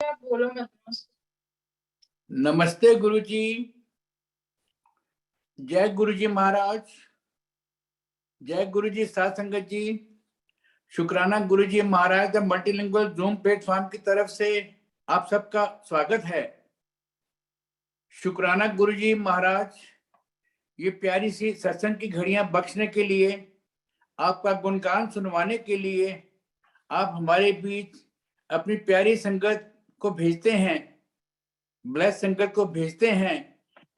आप बोलो मत। नमस्ते गुरु जी। जय गुरु जी महाराज। जय गुरु जी साथ संगत जी। शुक्राना गुरु जी महाराज द मल्टीलिंगुअल जूम प्लेटफॉर्म की तरफ से आप सबका स्वागत है। शुक्राना गुरु जी महाराज, ये प्यारी सी सत्संग की घड़ियां बख्शने के लिए, आपका गुणगान सुनवाने के लिए आप हमारे बीच अपनी प्यारी संगत को भेजते हैं, ब्लेस संगत को भेजते हैं,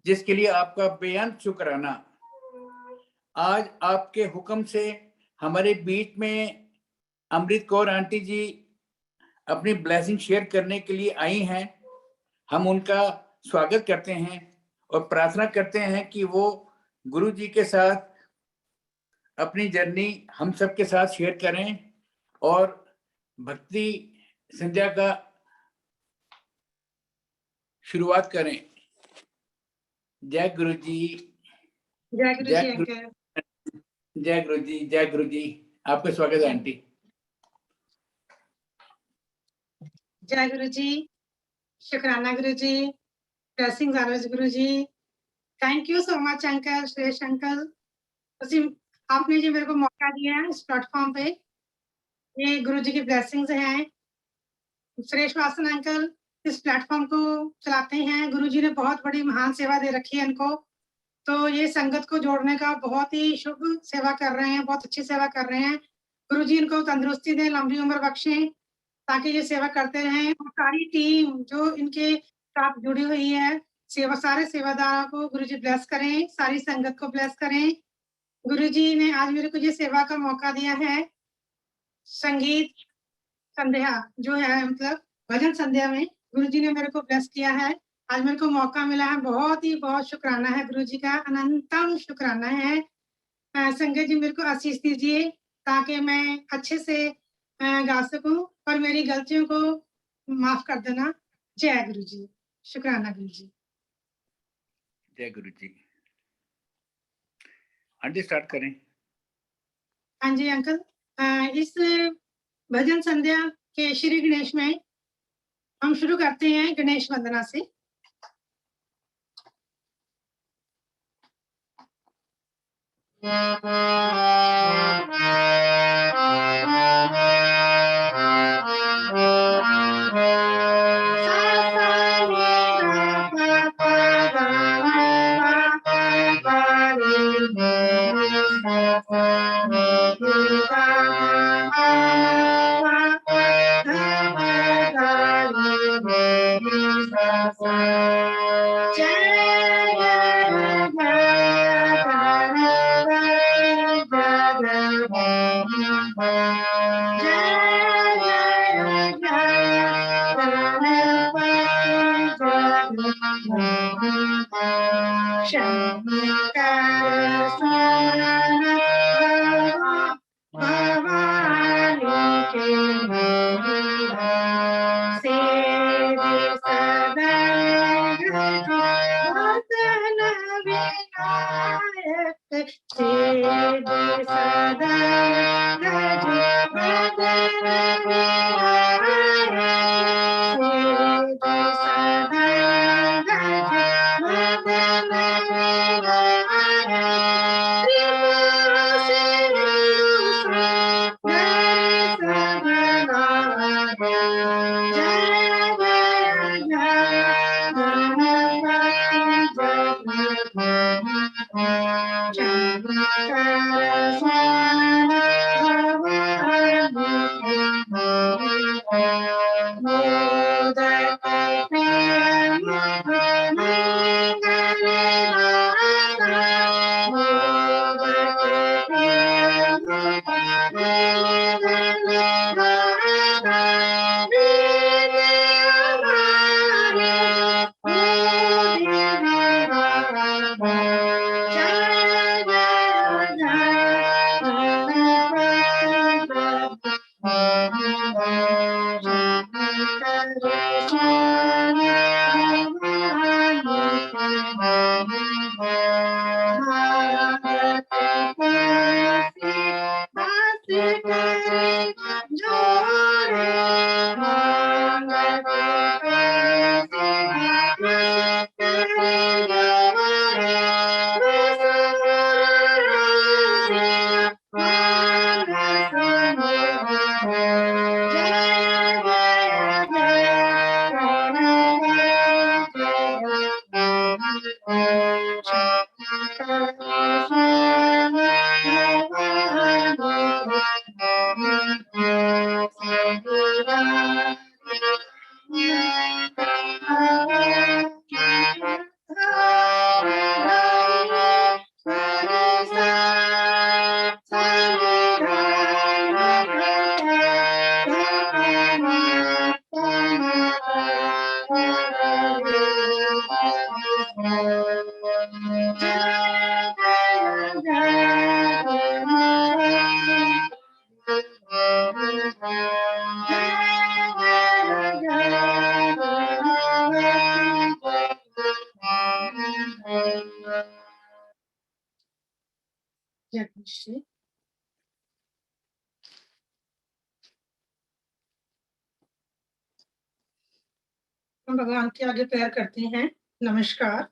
जिसके लिए आपका बेअंत शुक्राना। आज आपके हुक्म से हमारे बीच में अमृत कौर आंटी जी अपनी ब्लेसिंग शेयर करने के लिए आई हैं। हम उनका स्वागत करते हैं और प्रार्थना करते हैं कि वो गुरु जी के साथ अपनी जर्नी हम सब के साथ शेयर करें और भक्ति संध्या का शुरुआत करें। जय गुरु जी। जय गुरु जी अंकल। जय गुरु जी। जय गुरु जी। आपका स्वागत है आंटी। जय गुरु जी। शुक्राना गुरु जी। ब्लेसिंग्स आरज Guru ji. Thank you so much uncle, Shreshth uncle. आपने जो मेरे को मौका दिया है इस प्लेटफॉर्म पे, ये गुरु जी की ब्लेसिंग्स हैं। श्रेष्ठ वासन अंकल इस प्लेटफॉर्म को चलाते हैं। गुरु जी ने बहुत बड़ी महान सेवा दे रखी है इनको, तो ये संगत को जोड़ने का बहुत ही शुभ सेवा कर रहे हैं, बहुत अच्छी सेवा कर रहे हैं। गुरु जी इनको तंदुरुस्ती दें, लंबी उम्र बख्शें, ताकि ये सेवा करते रहें। और सारी टीम जो इनके साथ जुड़ी हुई है, सारे सेवादारों को गुरु जी ब्लेस करें, सारी संगत को ब्लेस करें। गुरु जी ने आज मेरे को ये सेवा का मौका दिया है। संगीत संध्या जो है, मतलब भजन संध्या में गुरु जी ने मेरे को ब्लेस किया है। आज मेरे को मौका मिला है, बहुत शुक्राना है गुरु जी का, अनंतम शुक्राना है। संगत जी मेरे को आशीष दीजिए ताकि मैं अच्छे से गा सकूं और मेरी गलतियों को माफ कर देना। जय गुरु जी। शुक्राना गुरु जी। जय गुरु जी। आंटी स्टार्ट करें। हाँ जी अंकल। इस भजन संध्या के श्री गणेश में हम शुरू करते हैं गणेश वंदना से। हम भगवान के आगे प्रेयर करते हैं। नमस्कार।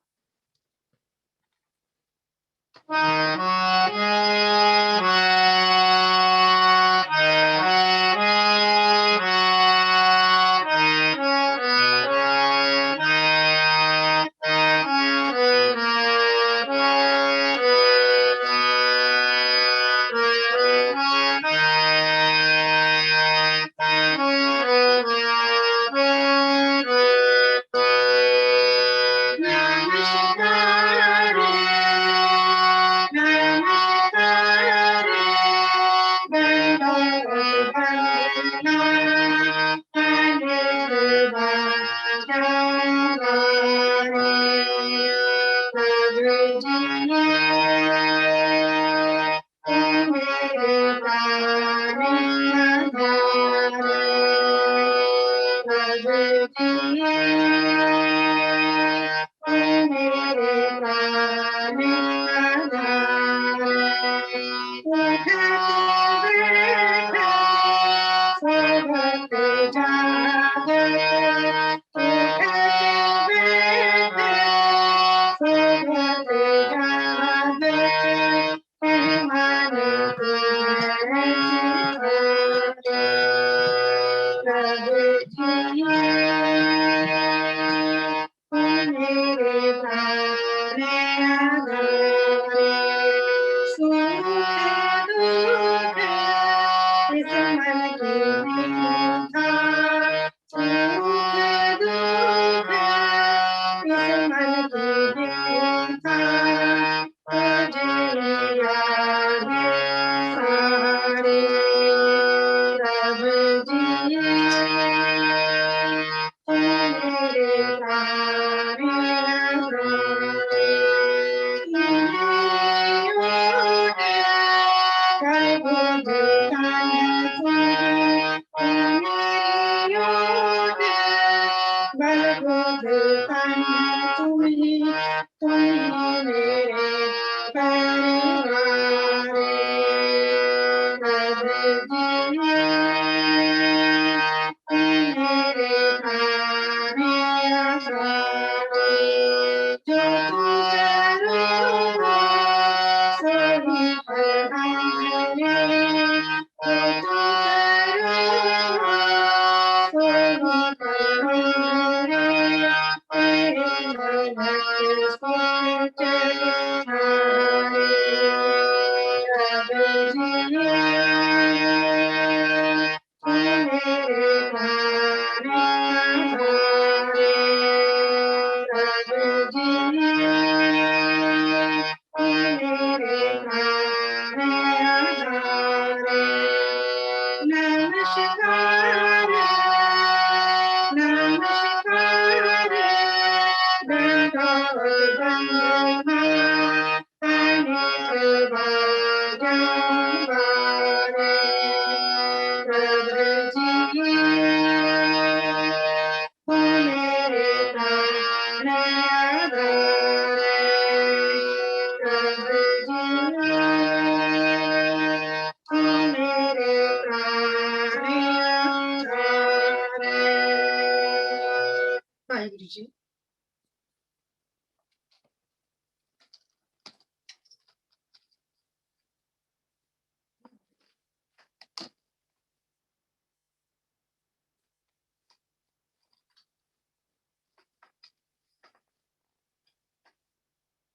वाहिगुरु जी।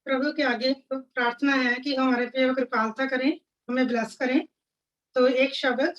प्रभु के आगे प्रार्थना है कि हमारे पे वो कृपालता करें, हमें ब्लेस करें। तो एक शब्द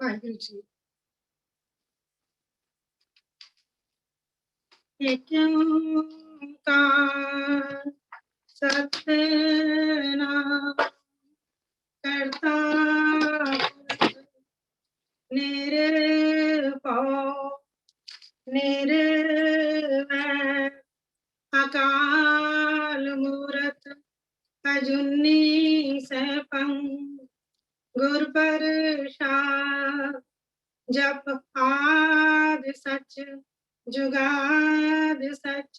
वाहिगुरु जी। एक ओंकार सतनाम करता निर्भय निर्वैर अकाल मूरत अजूनी सैभं गुर प्रसाद। जप आद सच जुगाद सच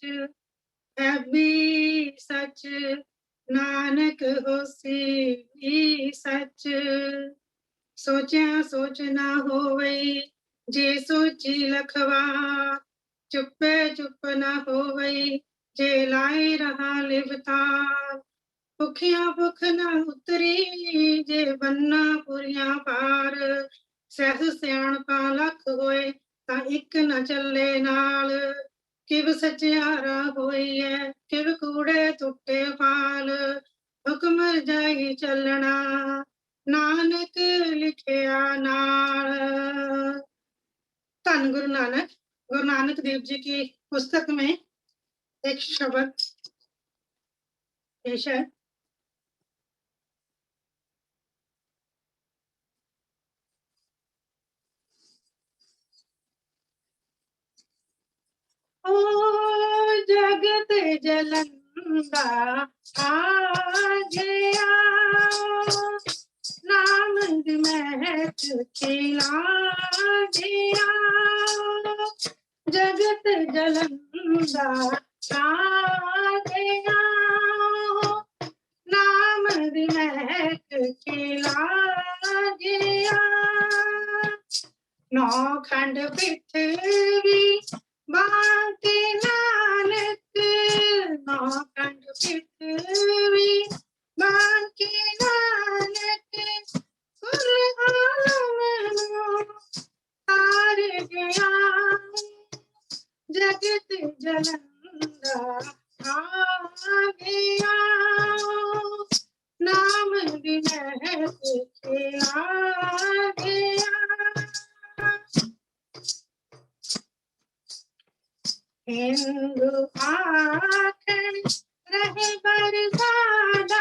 भी सच नानक होसी भी सच। सोचा सोच ना होवे जे सोची लखवा चुपे चुप ना होवे जे लाए रहा लिवता। भुखिया भुख ना उतरी जे बन्ना पुरिया पार। सहस सियाणपा लख होए ता इक न चले नाल। किव सचियारा होई है किव कूड़े टुटे पाल। हुक्म जाई चलना नानक लिखिया नाल। धन गुरु नानक देव जी की पुस्तक में एक शब्द पेश है। ओ जगत जलंदा आजया नाम महक खिला दिया। जगत जलंदा आजया नाम महक खिला दिया। नौ खंड पृथ्वी बांके नानक नौ खंड पृथ्वी बांके नानक कुल आलम तार गया। जगत जलंदा आ गया नाम महक खिला गया। हिंदू आखन रहे बरसादा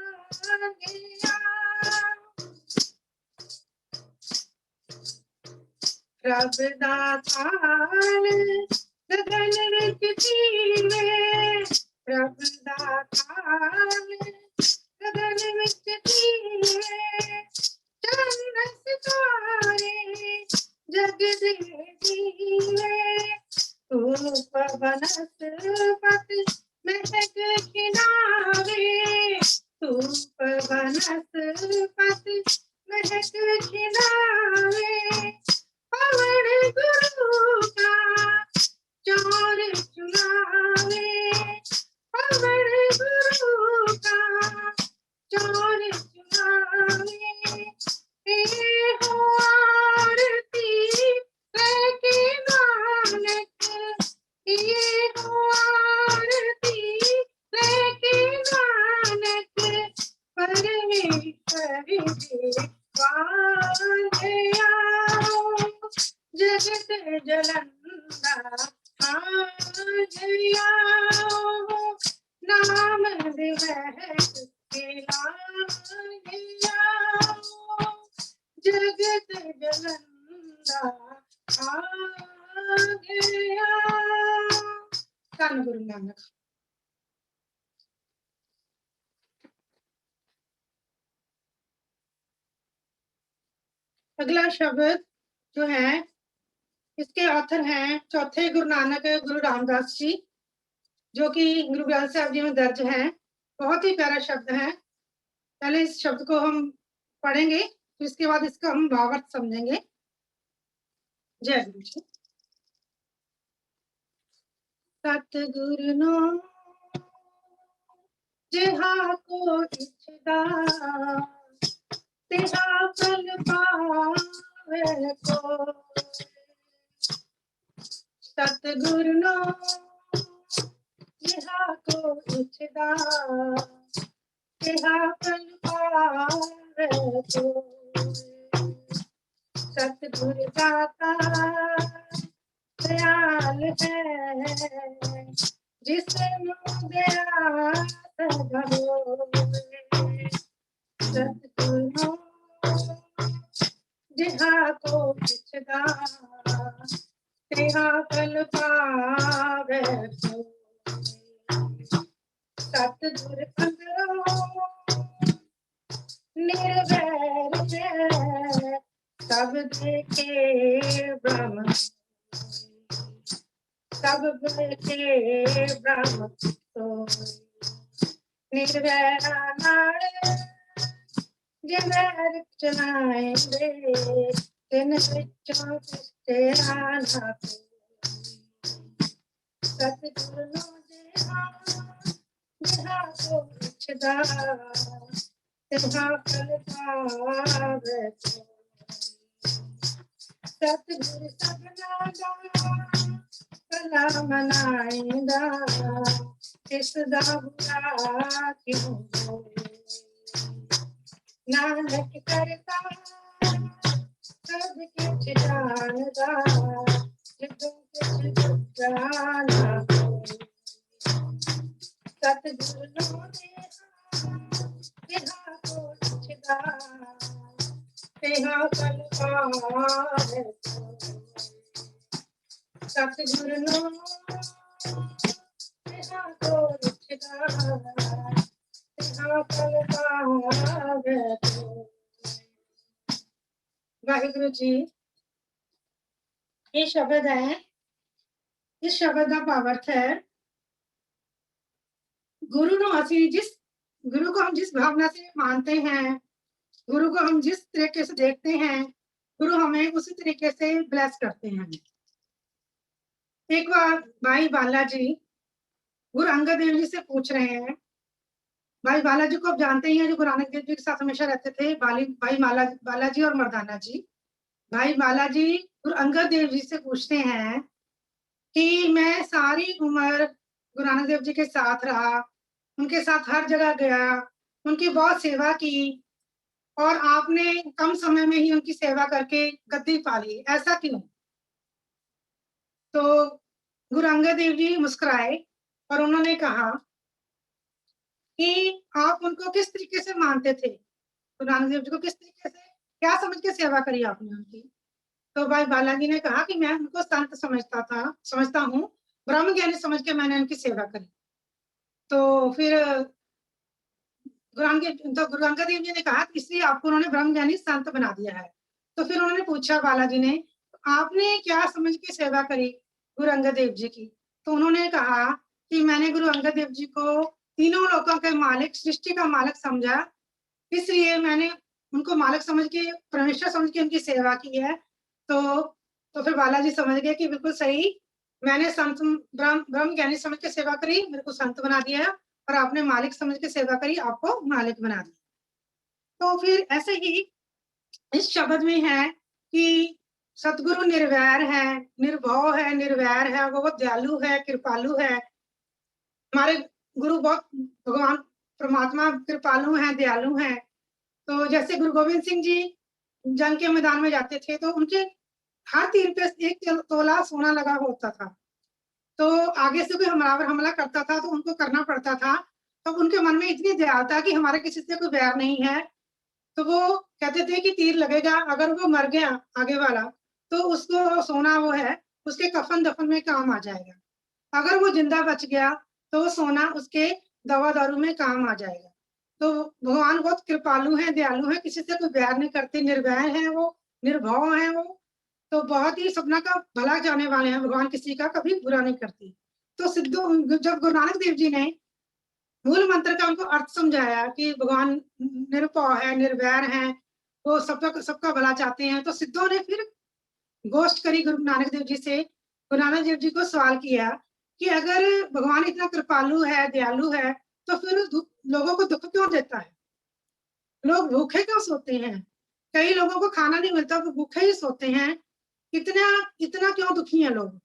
खिलानिया रब दा थान गगन विच जीवे रब दा थान गगन विच जीवे चंद सितारे जग दे जीवे धूप वनस्पत महक खिलावे धूप वनस्पत महक खिलावे पवन गुरु का चोर चुरावे पवन गुरु का चोर चुरावे हो आरती लेके नानक ये हो आरती लेके नानक परमेश्वर वाले आओ जगत जलंदा आज आओ नाम दिवस खिलाने आओ जगत जलंदा आ गया धन गुरु नानक। अगला शब्द जो है इसके ऑथर हैं चौथे गुरु नानक गुरु रामदास जी जो कि गुरु ग्रंथ साहिब जी में दर्ज है। बहुत ही प्यारा शब्द है। पहले इस शब्द को हम पढ़ेंगे फिर इसके बाद इसका हम भावार्थ समझेंगे। जय गुरु जी। सतगुरु नो जिहा को इच्छदा तेहा फल पावे को सतगुरु नो जिहा को इच्छदा तेहा फल पावे को सतगुरु दाता दयाल है जिसमें दया सदा होए सतगुरु जिहा को इच्छदा तेहा फल पावे सतगुरु अंदरों निर्वैर है सब देखे ब्रह्म सब देखे ब्रह्म निर्वैरा नाड़ जिन्हें चलाएंगे तिन विचों किसते आना सतगुरु नो जिहा को इच्छदा तिहा फल पावे सतगुरु सबना दा भला मनाइंदा इस दा बुरा क्यों होए नानक करता सब कुछ जानदा जिदों कुछ जाना सतगुरु नो जिहा को इच्छदा तेहा फल पावे सतगुरु नो जिहा को इच्छदा तेहा फल पावे वाहिगुरु जी। ये शब्द है इस शब्द का भावार्थ है गुरु नो असी जिस गुरु को हम जिस भावना से मानते हैं गुरु को हम जिस तरीके से देखते हैं गुरु हमें उसी तरीके से ब्लेस करते हैं। एक बार भाई बालाजी गुरु अंगद देव जी से पूछ रहे हैं। भाई बालाजी को आप जानते ही हैं जो गुरु नानक देव जी के साथ हमेशा रहते थे। भाई बालाजी और मर्दाना जी। भाई बालाजी गुरु अंगद देव जी से पूछते हैं कि मैं सारी उम्र गुरु नानक देव जी के साथ रहा उनके साथ हर जगह गया उनकी बहुत सेवा की और आपने कम समय में ही उनकी सेवा करके गद्दी पा ली ऐसा क्यों। तो गुरु अंगद देव जी मुस्कुराए और उन्होंने कहा कि आप उनको किस तरीके से मानते थे, गुरु नानक देव जी को किस तरीके से, क्या समझ के सेवा करी आपने उनकी? तो भाई बालाजी ने कहा कि मैं उनको संत समझता हूँ, ब्रह्म ज्ञानी समझ के मैंने उनकी सेवा करी। तो फिर गुरु अंगद देव जी ने कहा कि इसलिए आपको उन्होंने ब्रह्म ज्ञानी संत बना दिया है। तो फिर उन्होंने पूछा बालाजी ने, आपने क्या समझ के सेवा करी गुरु अंगद देव जी की? तो उन्होंने कहा कि मैंने गुरु अंगद देव जी को तीनों लोकों के मालिक, सृष्टि का मालिक समझा, इसलिए मैंने उनको मालिक समझ के, परमेश्वर समझ के उनकी सेवा की है। तो फिर बालाजी समझ गए कि बिल्कुल सही, मैंने संत ब्रह्म ज्ञानी समझ के सेवा करी, मेरे को संत बना दिया, और आपने मालिक समझ के सेवा करी, आपको मालिक बना दिया। तो फिर ऐसे ही इस शब्द में है कि सतगुरु निर्वैर है, निर्भव है, निर्वैर है, वो बहुत दयालु है, कृपालु है। हमारे गुरु बहुत, भगवान परमात्मा कृपालु हैं, दयालु हैं। तो जैसे गुरु गोविंद सिंह जी जंग के मैदान में जाते थे, तो उनके हर तीर पे 1 तोला सोना लगा होता था। तो आगे से कोई हमलावर हमला करता था, तो उनको करना पड़ता था। तो उनके मन में इतनी दया था कि हमारा किसी से कोई बैर नहीं है। तो वो कहते थे कि तीर लगेगा, अगर वो मर गया आगे वाला, तो उसको सोना वो है, उसके कफन-दफन में काम आ जाएगा। अगर वो जिंदा बच गया, तो वो सोना उसके दवा-दारू में काम आ जाएगा। तो भगवान बहुत कृपालु हैं, दयालु हैं, किसी से कोई बैर नहीं करते, निर्भय हैं वो, निर्भव हैं वो। तो बहुत ही सबना का भला चाहने वाले हैं भगवान, किसी का कभी बुरा नहीं करते। तो जब गुरु नानक देव जी ने मूल मंत्र का उनको अर्थ समझाया कि भगवान निरुपम है, निर्वैर है, वो सबका भला चाहते हैं, तो सिद्धों ने फिर गोष्ठ करी गुरु नानक देव जी से। गुरु नानक देव जी को सवाल किया कि अगर भगवान इतना कृपालु है, दयालु है, तो फिर लोगों को दुख क्यों देता है? लोग भूखे क्यों सोते हैं? कई लोगों को खाना नहीं मिलता, वो भूखे ही सोते हैं। इतना इतना क्यों दुखी हैं लोग?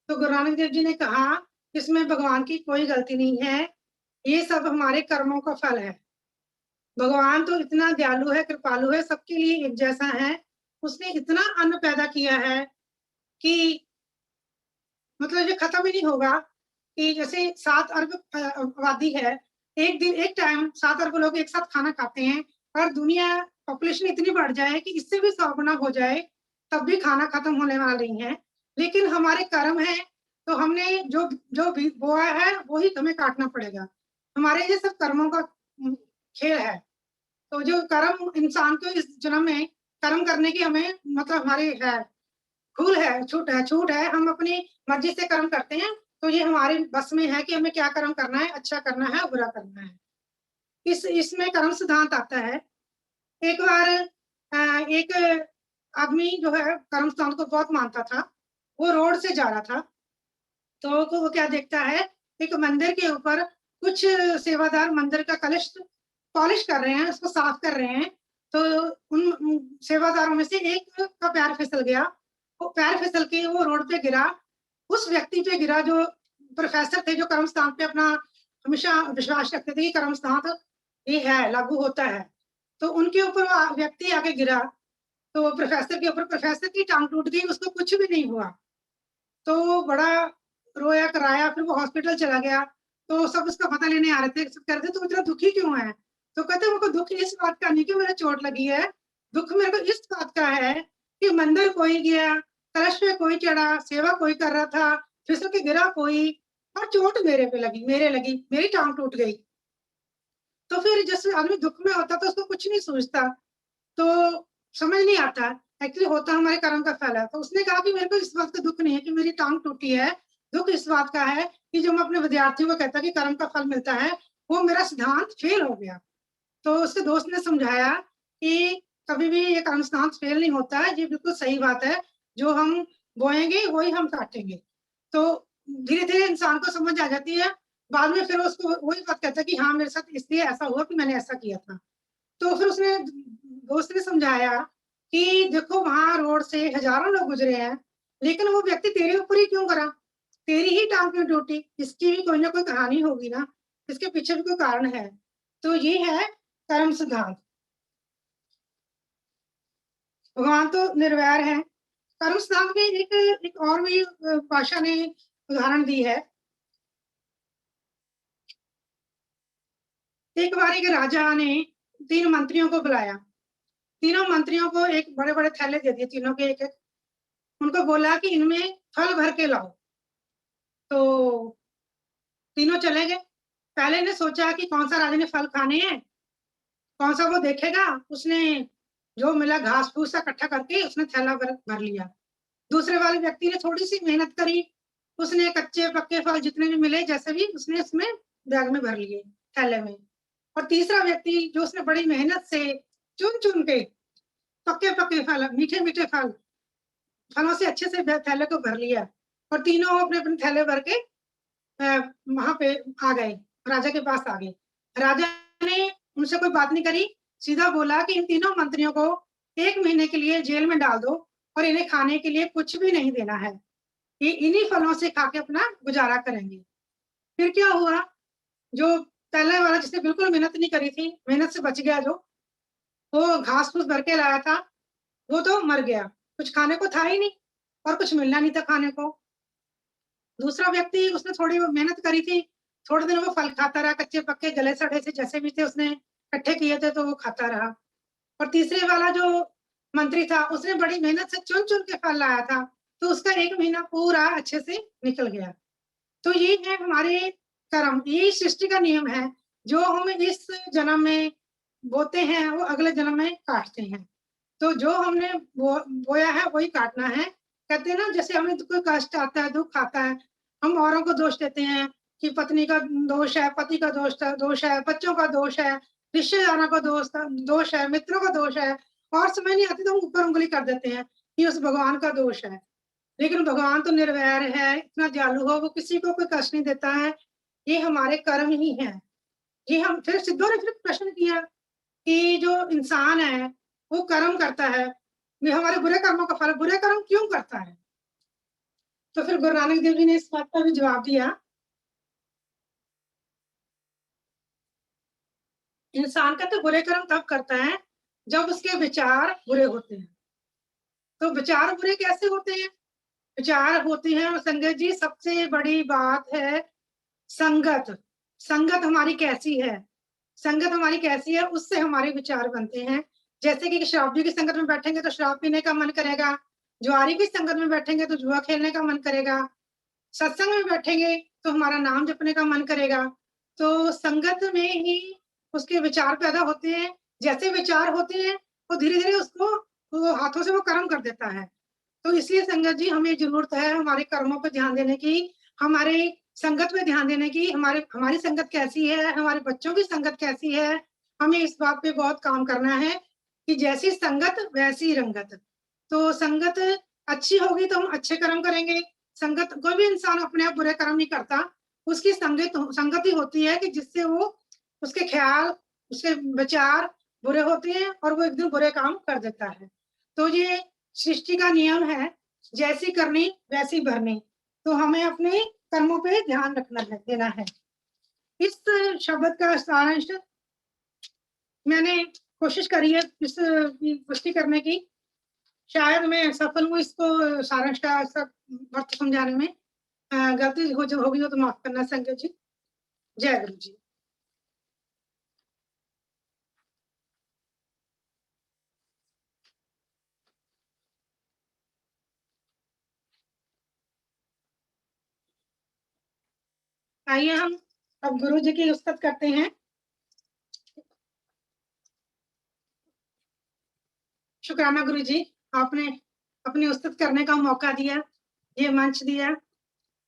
तो गुरु नानक देव जी ने कहा, इसमें भगवान की कोई गलती नहीं है, ये सब हमारे कर्मों का फल है। भगवान तो इतना दयालु है, कृपालु है, सबके लिए एक जैसा है। उसने इतना अन्न पैदा किया है कि मतलब ये खत्म ही नहीं होगा, कि जैसे 7 अरब आबादी है, एक टाइम 7 अरब लोग एक साथ खाना खाते हैं, और दुनिया पॉपुलेशन इतनी बढ़ जाए कि इससे भी 100 गुना हो जाए, तब भी खाना खत्म होने वाला नहीं है। लेकिन हमारे कर्म हैं, तो हमने जो जो भी बोया है, वो ही हमें काटना पड़ेगा। हमारे ये सब कर्मों का खेल है। तो जो कर्म इंसान को इस जन्म में कर्म करने की हमें मतलब हमारी है, भूल है, छूट है, हम अपनी मर्ज़ी से कर्म करते हैं, तो ये हमारे बस में है कि हमें क्या कर्म करना है, अच्छा करना है, बुरा करना है। इसमें कर्म सिद्धांत आता है। एक बार एक आदमी जो है कर्म सिद्धांत को बहुत मानता था, वो रोड से जा रहा था, तो वो क्या देखता है, एक मंदिर के ऊपर कुछ सेवादार मंदिर का कलश पॉलिश कर रहे हैं, उसको साफ कर रहे हैं। तो उन सेवादारों में से एक का पैर फिसल गया, वो पैर फिसल के वो रोड पे गिरा, उस व्यक्ति पे गिरा जो प्रोफेसर थे, जो कर्म सिद्धांत पे अपना हमेशा विश्वास रखते थे कि कर्म सिद्धांत ये है, लागू होता है। तो उनके ऊपर वो व्यक्ति आके गिरा, तो प्रोफेसर के ऊपर, प्रोफेसर की टाँग टूट गई, उसको कुछ भी नहीं हुआ। तो वो बड़ा रोया कराया, फिर वो हॉस्पिटल चला गया, तो सब उसका पता लेने आ रहे थे, सब कह रहे थे तुम इतना दुखी क्यों है? तो कहते मेरे को दुःख इस बात का नहीं कि मेरे चोट लगी है, दुःख मेरे को इस बात का है कि मंदिर कोई गया, कलश पे कोई चढ़ा, सेवा कोई कर रहा था, फिसल के गिरा कोई, और चोट मेरे पे लगी, मेरे लगी, मेरी टाँग टूट गई। तो फिर जिस आदमी दुःख में होता है तो उसको कुछ नहीं सूझता, तो समझ नहीं आता, एक्चुअली होता हमारे कर्म का फल है। तो उसने कहा कि मेरे को इस बात का दुःख नहीं है कि मेरी टाँग टूटी है, दुःख इस बात का है कि जो मैं अपने विद्यार्थियों को कहता कि कर्म का फल मिलता है, वो मेरा सिद्धांत फेल हो गया। तो उसके दोस्त ने समझाया कि कभी भी ये कर्म सिद्धांत फेल नहीं होता है, ये बिल्कुल सही बात है, जो हम बोएँगे वही हम काटेंगे। तो धीरे-धीरे इंसान को समझ आ जाती है, बाद में फिर उसको वही बात कहता है कि हाँ, मेरे साथ इसलिए ऐसा हुआ कि मैंने ऐसा किया था। तो फिर उसने दोस्त ने समझाया कि देखो वहाँ रोड से हज़ारों लोग गुज़रे हैं, लेकिन वो व्यक्ति तेरे ऊपर ही क्यों करा? तेरी ही टाँग क्यों टूटी? इसकी भी कोई ना कोई कहानी होगी ना, इसके पीछे भी कोई कारण है। तो ये है कर्म सिद्धांत। भगवान तो निर्वैर हैं। कर्म सिद्धांत में एक और भी भाषा ने उदाहरण दी है। एक बार एक राजा ने 3 मंत्रियों को बुलाया। तीनों मंत्रियों को एक बड़े-बड़े थैले दे दिए, तीनों के एक-एक। उनको बोला कि इनमें फल भर के लाओ। तो तीनों चले गए। पहले ने सोचा कि कौन-सा राजा ने फल खाने हैं, कौन-सा वो देखेगा। उसने जो मिला घास-फूस सा इकट्ठा करके उसने थैला भर लिया। दूसरे वाले व्यक्ति ने थोड़ी-सी मेहनत करी, उसने कच्चे-पक्के फल जितने भी मिले जैसे भी उसने उसमें बैग में भर लिए, थैले में। और तीसरा व्यक्ति जो उसने बड़ी मेहनत से चुन-चुन के पक्के-पक्के फल, मीठे-मीठे फलों से अच्छे से थैले को भर लिया और तीनों अपने-अपने थैले भर के वहाँ पे आ गए, राजा के पास आ गए। राजा ने उनसे कोई बात नहीं करी, सीधा बोला कि इन तीनों मंत्रियों को 1 महीने के लिए जेल में डाल दो और इन्हें खाने के लिए कुछ भी नहीं देना है। ये इन्हीं फलों से खा के अपना गुज़ारा करेंगे। फिर क्या हुआ, जो पहले वाला जिसने बिल्कुल मेहनत नहीं करी थी, मेहनत से बच गया जो, वो घास-फूस भर के लाया था, वो तो मर गया। कुछ खाने को था ही नहीं और कुछ मिलना नहीं था खाने को। दूसरा व्यक्ति उसने थोड़ी वो मेहनत करी थी, थोड़े दिन वो फल खाता रहा, कच्चे-पक्के, गले-सड़े से जैसे भी थे उसने इकट्ठे किए थे तो वो खाता रहा। और तीसरे वाला जो मंत्री था, उसने बड़ी मेहनत से चुन-चुन के फल लाया था, तो उसका 1 महीना पूरा अच्छे से निकल गया। तो ये है हमारे कर्म, यही सृष्टि का नियम है, जो हम इस जन्म में बोते हैं, वो अगले जन्म में काटते हैं। तो जो हमने बोया है वही काटना है। कहते हैं ना, जैसे हमें कोई कष्ट आता है, दुःख आता है, हम औरों को दोष देते हैं कि पत्नी का दोष है, पति का दोष है, बच्चों का दोष है, रिश्तेदारों का दोष है, मित्रों का दोष है और समझ नहीं आती तो हम ऊपर उँगली कर देते हैं कि उस भगवान का दोष है। लेकिन भगवान तो निर्वैर है, इतना दयालु हो, वो किसी को कोई कष्ट नहीं देता है। ये हमारे कर्म ही हैं। ये हम फिर सिद्धों ने फिर प्रश्न किया कि जो इंसान है, वो कर्म करता है, ये हमारे बुरे कर्मों का फल बुरे कर्म क्यों करता है? तो फिर गुरु नानक देव जी ने इस बात का भी जवाब दिया, इंसान का तो बुरे कर्म तब करता है, जब उसके विचार बुरे होते हैं। तो विचार बुरे कैसे होते हैं? विचार होते हैं संगत जी, सबसे बड़ी बात है संगत। संगत हमारी कैसी है? संगत हमारी कैसी है, उससे हमारे विचार बनते हैं। जैसे कि शराबियों की संगत में बैठेंगे तो शराब पीने का मन करेगा, जुआरी की संगत में बैठेंगे तो जुआ खेलने का मन करेगा, सत्संग में बैठेंगे तो हमारा नाम जपने का मन करेगा। तो संगत में ही उसके विचार पैदा होते हैं। जैसे विचार होते हैं, वो धीरे-धीरे उसको वो हाथों से वो कर्म कर देता है। तो इसलिए संगत जी हमें ज़रूरत है हमारे कर्मों पे ध्यान देने की, हमारे संगत पे ध्यान देने की, हमारी हमारी संगत कैसी है, हमारे बच्चों की संगत कैसी है, हमें इस बात पे बहुत काम करना है कि जैसी संगत वैसी रंगत। तो संगत अच्छी होगी तो हम अच्छे कर्म करेंगे, संगत कोई भी इंसान अपने आप बुरे कर्म नहीं करता, उसकी संगत ही होती है कि जिससे वो उसके ख़्याल, उसके विचार बुरे होते हैं और वो एक दिन बुरे काम कर देता है। तो ये सृष्टि का नियम है, जैसी करनी वैसी भरनी। तो हमें अपने कर्मों पे ध्यान रखना है, देना है। इस शब्द का सारांश मैंने कोशिश करी है इस की पुष्टि करने की। शायद मैं सफल हूँ इसको सारांश का सब अर्थ समझाने में। गलती हो जो होगी हो तो माफ़ करना संगत जी। जय गुरु जी। आइए हम अब गुरु जी की उस्तत करते हैं। शुक्राना गुरु जी, आपने अपनी उस्तत करने का मौका दिया, ये मंच दिया।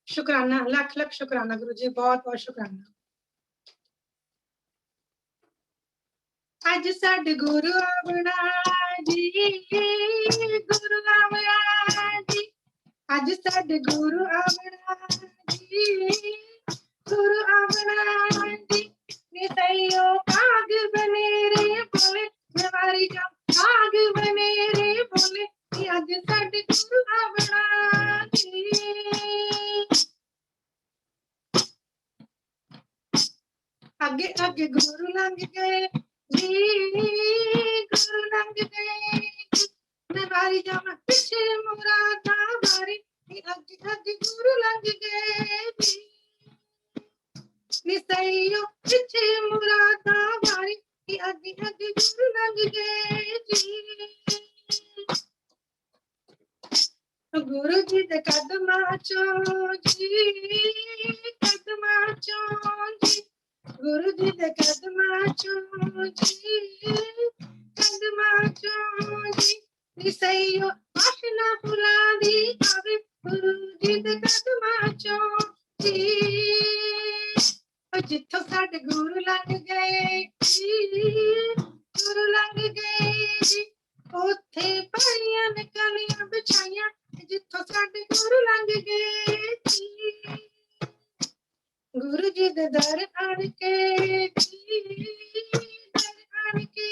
शुक्राना, लख-लख शुक्राना गुरु जी, बहुत-बहुत शुक्राना। अज सतगुरु आवना जी, गुरु आवना जी, अज सतगुरु आवना जी, गुरु आवना जी, निसैयो काग बने रे बोले, नवारी जा काग बने रे बोले, अज सतगुरु आवना जी। आगे आगे गुरु लंघ गए जी, गुरु लंघ गए जी, मैं बारी जावा पीछे मुरादा बारी, आगे आगे गुरु लंघ गए जी। निसैयो पिछे मुरादा वारी की अधी अधी गुरु लग गए जी गुरु जी दे कदमां चों जी कदमां चों जी गुरु जी दे कदमां चों जी कदमां चों जी निसैयो आशना भुला दी आवे गुरु जी दे कदमां चों जी जिथों साडे गुरु लंघ गए जी गुरु लंघ गए जी उथे पाइयां ने कलियां बिछाइयां जिथों साडे गुरु लंघ गए जी गुरु जी दे दर आण के जी दर आण के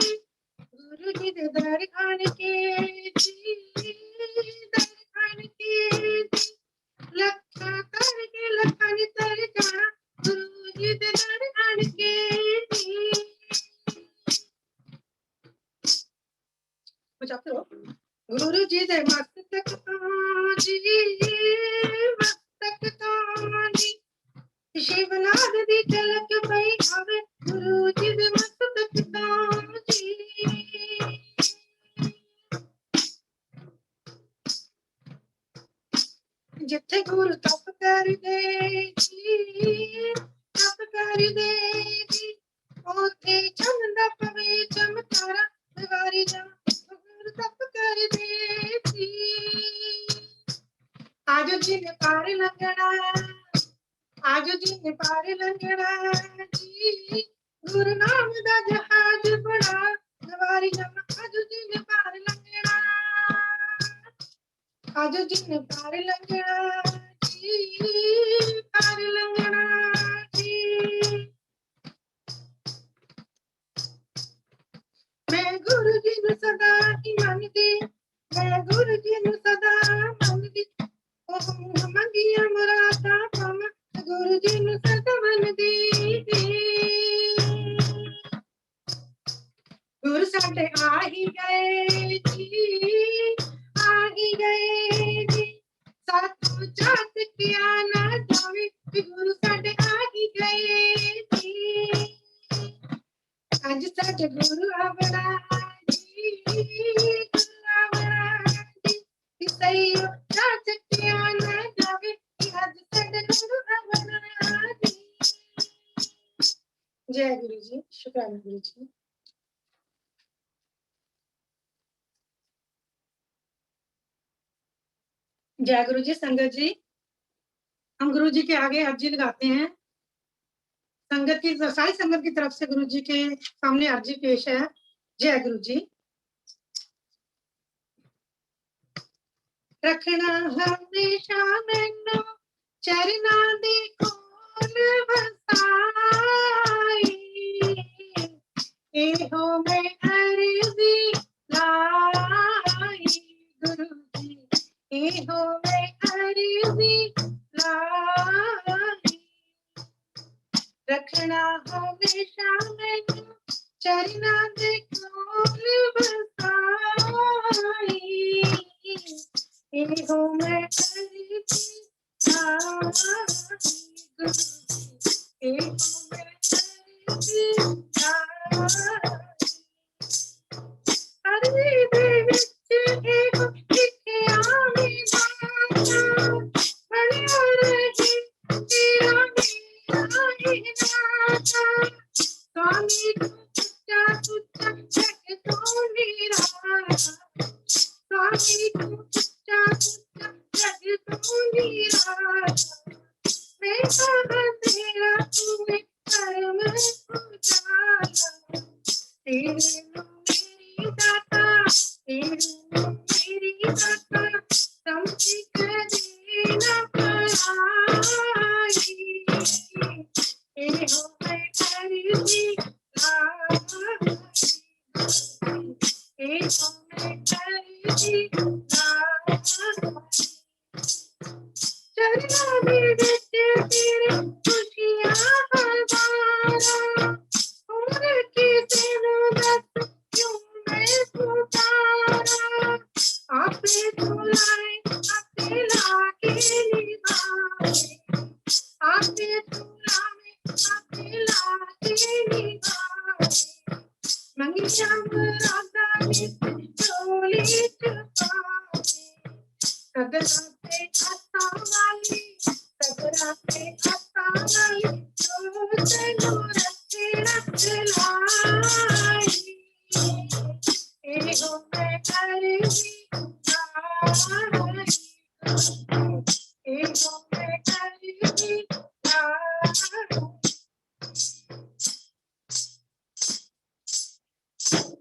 जी गुरु जी दे दर आण के जी दर आण के जी लखा कर तर जाना गुरु जी दे दर आण के जी गुरु जी दे मस्तक तो जी मस्तक तो जी शिवनाथ दी झलक पई आवे गुरु जी दे मस्तक तो जी जिथे गुरु तप कर दे जी तप कर दे जी ओथे चंदा पवे चमकारा दवारी जा गुरु तप कर दे जी आजो जी ने पार लंघना आजो जी ने पार लंघना जी गुरु नाम दा जहाज बड़ा दवारी जा आजो जी ने पार लंघना आजो जी ने पार लंघना जी पार लंघना जी मैं गुरु जी नु सदा ही मनदी मैं गुरु जी नु सदा मनदी ओ मंगिया मुरादा पम गुरु जी नु सदा मनदी गुरु साडे आ ही गए जी आ ही गए जी सातों जात किया ना जावे गुरु साडे आ ही गए जी आज साडे गुरु आवड़ा जी गुरु आवड़ा जी सैयो जात किया ना जावे आज साडे गुरु आवड़ा जी जय गुरु जी शुक्राना गुरु जी जय गुरु जी संगत जी हम गुरु जी के आगे अर्जी लगाते हैं संगत की सारी संगत की तरफ से गुरु जी के सामने अर्जी पेश है जय गुरु जी रखना हमेशा मैनू चरना दी कोल वसाई एहो मैं अर्जी लाई गुरु जी एहो मैं अर्जी लाई रखना हमेशा मैनू चरना दे कोल वसाई एहो मैं अर्जी लाई गुरु जी एहो मैं अर्जी लाई अर्जी दे विच एहो लिखिया नी बाता बड़ी तेरा मेरा स्वामी तुच्चा तुच्चा जग तो निराला स्वामी तुच्चा तुच्चा जग तो निराला मैं कहाँ तेरा तुम्हें कर्म उजाला तेरे मेरी दाता तेरे मेरी दाता समझी कर देना पड़ाई ए हो मैं अर्जी लाई चोली छुपावे सदरा पे आता वाली सदरा पे आता वाली जो तेनू रखे रख लाई एहो मैं करदी लाई एहो मैं करदी लाई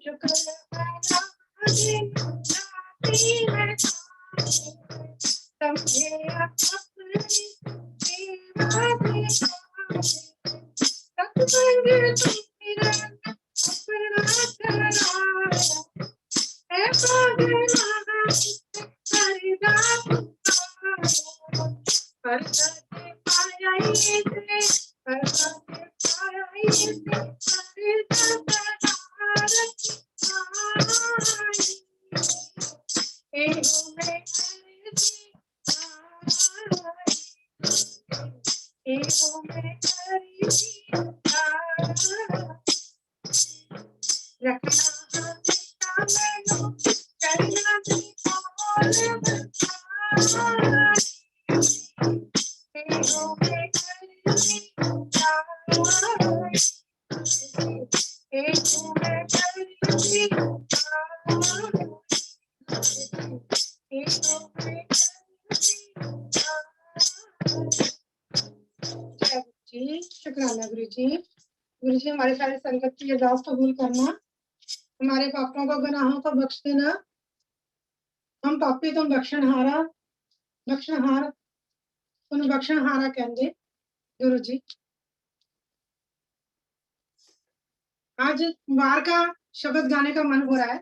शुक्राना दिन राती है समझे अपनी सेवा दे सत्संग तेरा अपना कराया है पागला करदा परदा के पाया ये परदा के पाया ये परदा शुक्राना गुरु जी हमारे सारे संगत की अरदास कबूल करना हमारे पापों को गुनाहों को बख्श देना हम पापी तुम बख्शनहारा कहते गुरु जी आज वार का शब्द गाने का मन हो रहा है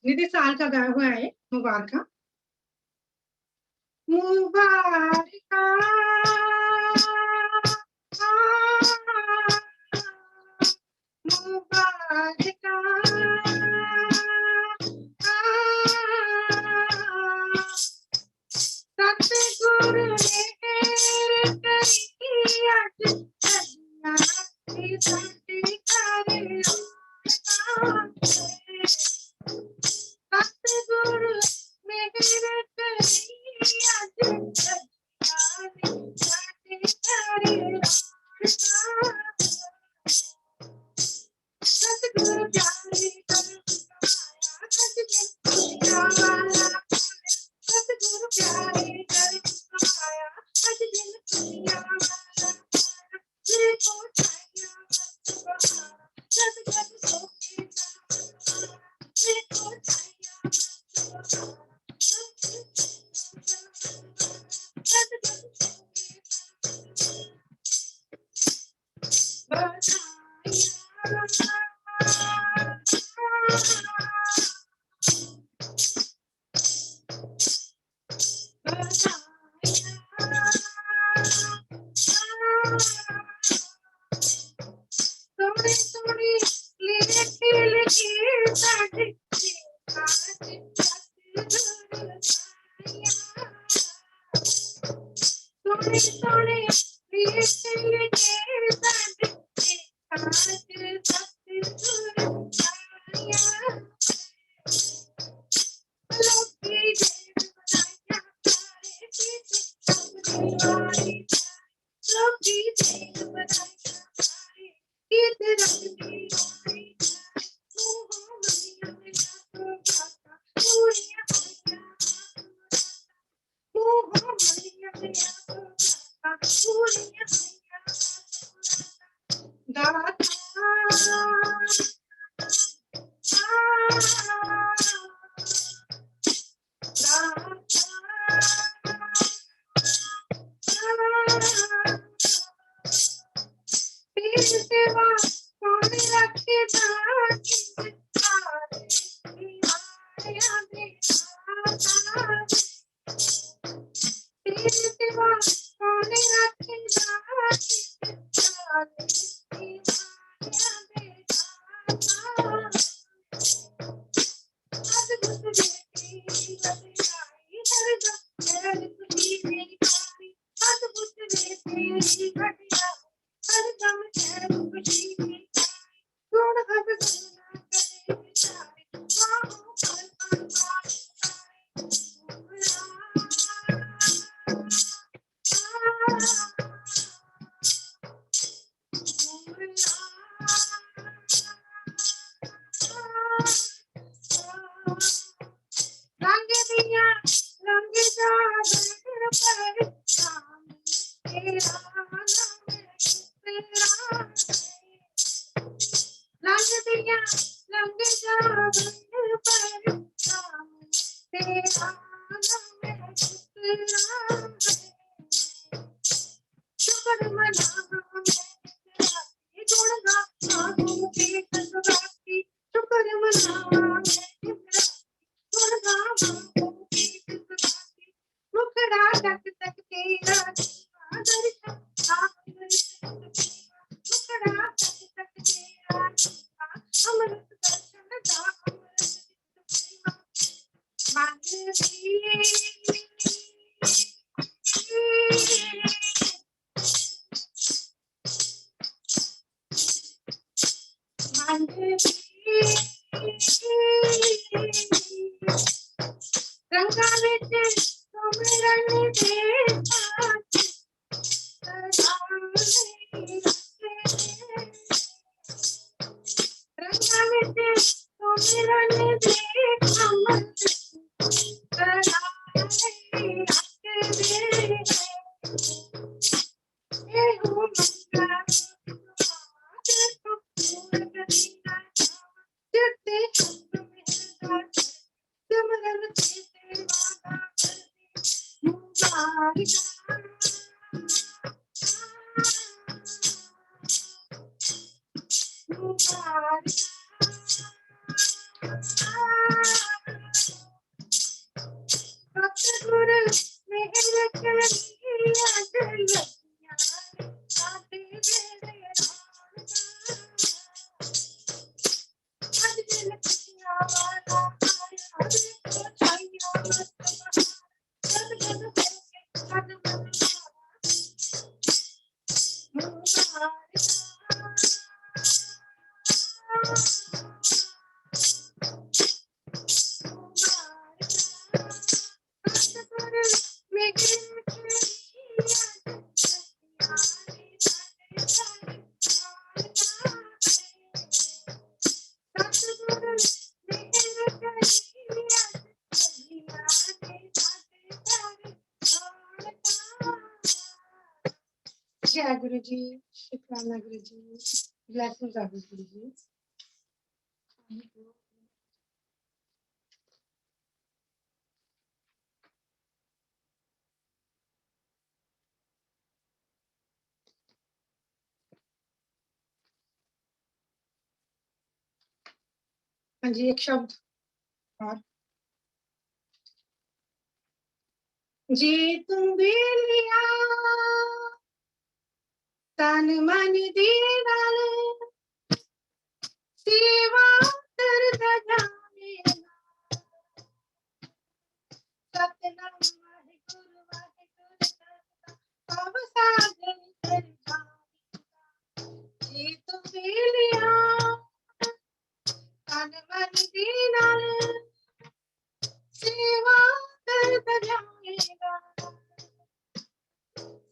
निधि साल का गाया हुआ है मुबारका मुबारका मुबारका सतगुरु ने करी आज सजना की साथी करे सतगुरु मेरे करी आज सजना की साथी करे सतगुरु प्यारे कर सतगुरु प्यारे कर आया आज दिन दुनिया वाला मेरे को छाया सतगुरु सोके मेरे को छाया हर दम है खुशी की गुण अब सुना करे बिचारे बाहों पर पाए रंग दिया रंग जा पर सामने तेरा रंग दिया रंग जा पर सामने तेरा शुक्र मना गुणगा आंखों के कसवाती शुक्र मना गुणगा आंखों के कसवाती मुखड़ा तक तक तेरा दर्शन मुखड़ा तक तक तेरा अमृत दर्शन दा रंगा विच सुमिरन दे रंगा विच सुमिरन दे अमृत सतगुरु मेहर करिया जय गुरु जी, शुक्राना गुरु जी, ब्लेसिंग्स आप गुरु जी। हाँ जी, एक शब्द और जी तुम भी लिया तन मन दी नाल सेवा कर जाने सतनाम वाहिगुरु वाहिगुरु सब साजन कर जी तुम भी लिया तन मन दी नाल सेवा कर जाएगा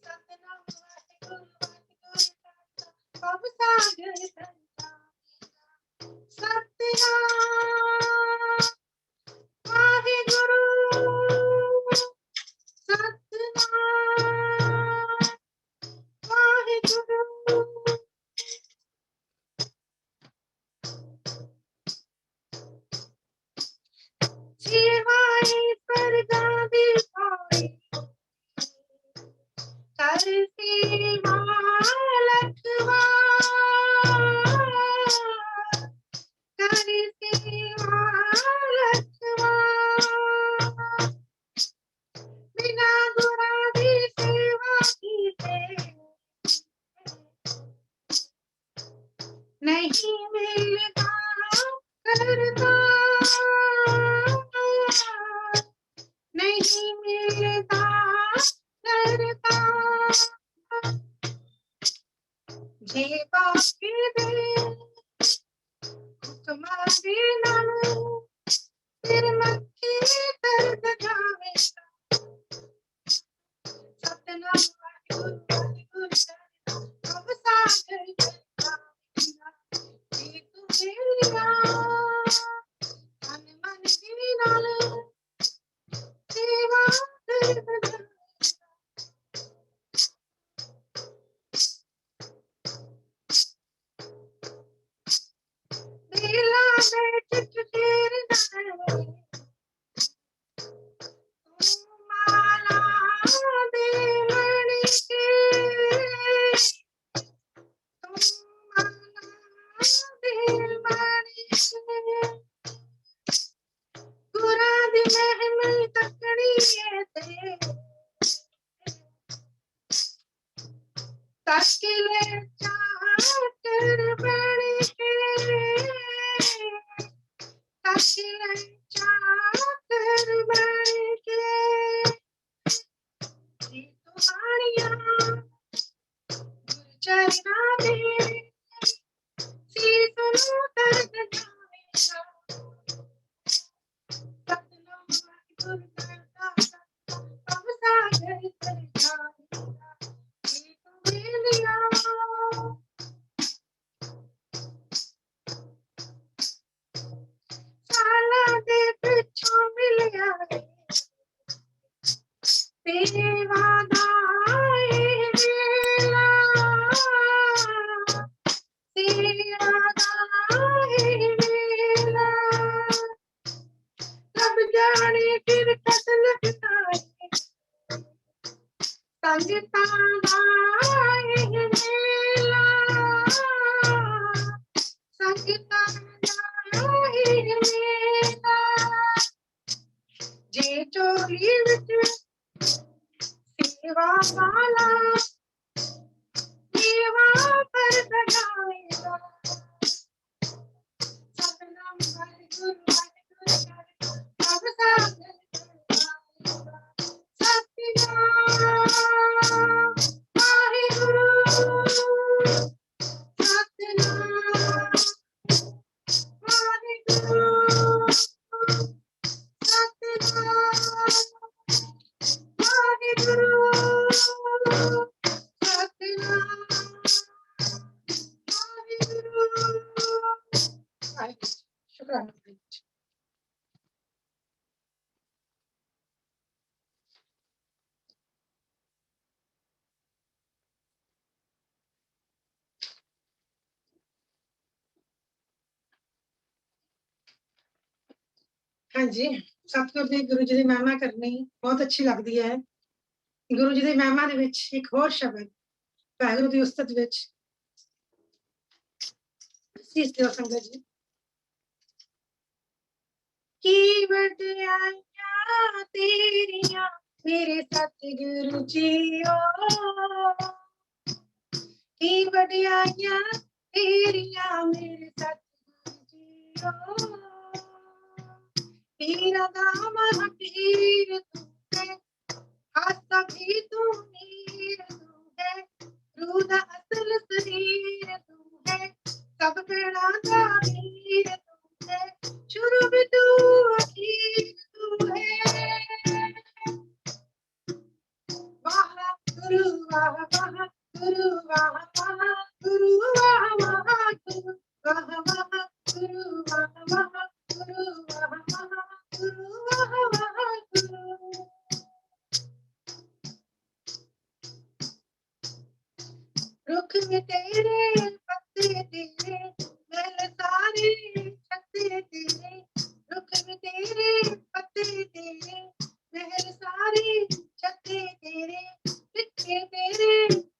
सतनाम वाहिगुरु वाहिगुरु सब साजन कर सतनाम वाहिगुरु सतनाम वाहिगुरु शिवाय परगा दी पाई कर सेवा लखवा कर सेवा लखवा बिना गुरा दी सेवा की नहीं मिलता करता नहीं मिलता करता हाँ जी, सतगुर ਦੀ ਗੁਰੂ ਜੀ ਦੀ ਮਹਿਮਾ ਕਰਨੀ ਬਹੁਤ ਅੱਛੀ ਲੱਗਦੀ ਹੈ। ਗੁਰੂ ਜੀ ਦੀ ਮਹਿਮਾ ਦੇ ਵਿੱਚ ਇੱਕ ਹੋਰ ਸ਼ਬਦ ਵਾਹਿਗੁਰੂ ਦੀ ਉਸਤਤ ਵਿੱਚ ਸੀਸ ਦਿਓ ਸੰਗਤ ਜੀ। ਕੀ ਵਡਿਆਈਆਂ ਤੇਰੀਆਂ ਮੇਰੇ ਸਤਿਗੁਰੂ ਜੀਓ, ਕੀ ਵਡਿਆਈਆਂ ਤੇਰੀਆਂ ਮੇਰੇ ਸਤਿਗੁਰੂ ਜੀਓ। पीरा दाम पीर तू है, आस्था भी तू नीर तू है, रूह दा असल शरीर तू है, सब बेड़ा दा मीर तू है, शुरू भी तू अखीर तू है। वाह गुरु वाह वाह गुरु वाह वाह गुरु वाह वाह गुरु वाह वाह गुरु वाह वाह गुरु वाह वाह गुरु वाह वाह गुरु। रुख में तेरे पत्ते तेरे महल सारे छत्ते तेरे, रुख में तेरे पत्ते तेरे महल सारे छत्ते तेरे, पिछे तेरे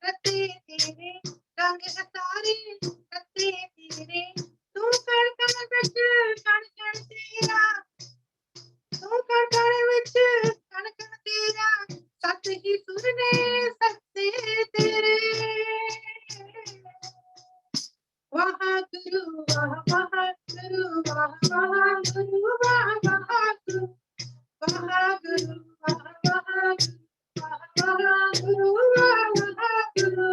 रत्ते तेरे रंग सारे रत्ते तेरे, तू कण कण विच कण कण तेरा, तू कण कण विच कण कण तेरा, सत ही सुर ने सत्ते तेरे। वाह गुरु वाह वाह गुरु वाह वाह गुरु वाह वाह गुरु वाह गुरु वाह वाह गुरु वाह वाह गुरु।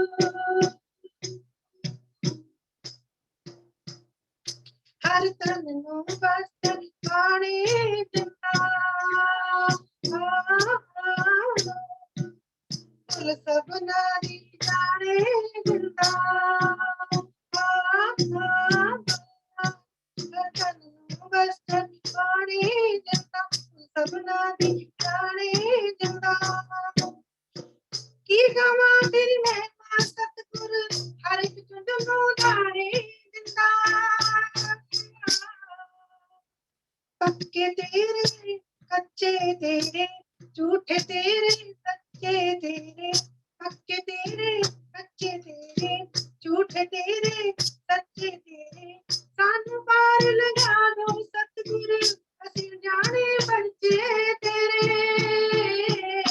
हर तन नू बस पाने दिता, दिल सबना दी जाने जिंदा वचन पानी जिंदा सबना दी जाने जिंदा की गवा तेरी महिमा सतगुर हर एक चुंड नो धारे जिंदा पक्के तेरे कच्चे तेरे झूठे तेरे सच्चे तेरे पक्के तेरे कच्चे तेरे झूठे तेरे सच्चे तेरे सानू पार लगा दो सतगुर असीं जाने बच्चे तेरे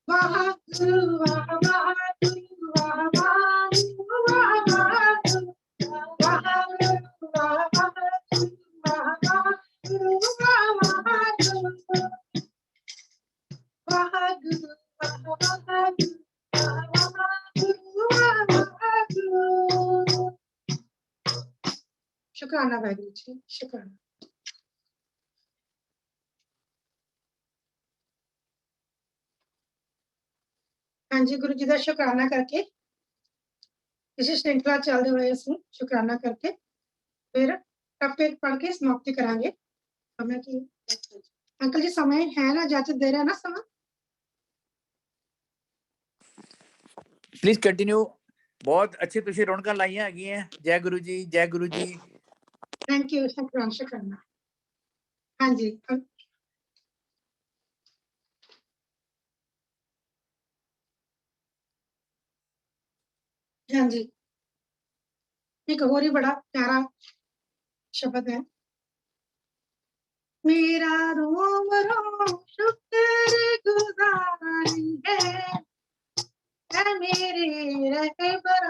वाहगुरु वाह वाहगुरु वाह वाहगुरु वाह वाहगुरु वाहगुरु वाह वाहगुरु वाह वाहगुरु वाह वाहगुरु वाहगुरु वाह वाहगुरु वाह वाहगुरु वाह वाहगुरु शुक्राना वाहिगुरु जी शुक्राना हाँ जी गुरु जी का शुक्राना करके इसी श्रृंखला चलते हुए असं शुक्राना करके फिर टप्पे पढ़ के समाप्ति करांगे समय की अंकल जी समय है ना इजाजत दे रहे हैं ना समय प्लीज कंटिन्यू बहुत अच्छी तुझे रौनक लाइया है जय गुरु जी जय गुरु जी थैंक यू शुक्राना हाँ जी हाँ जी एक और ही बड़ा प्यारा शब्द है मेरा रोम रोम शुक्र गुजारी है मेरे रहबर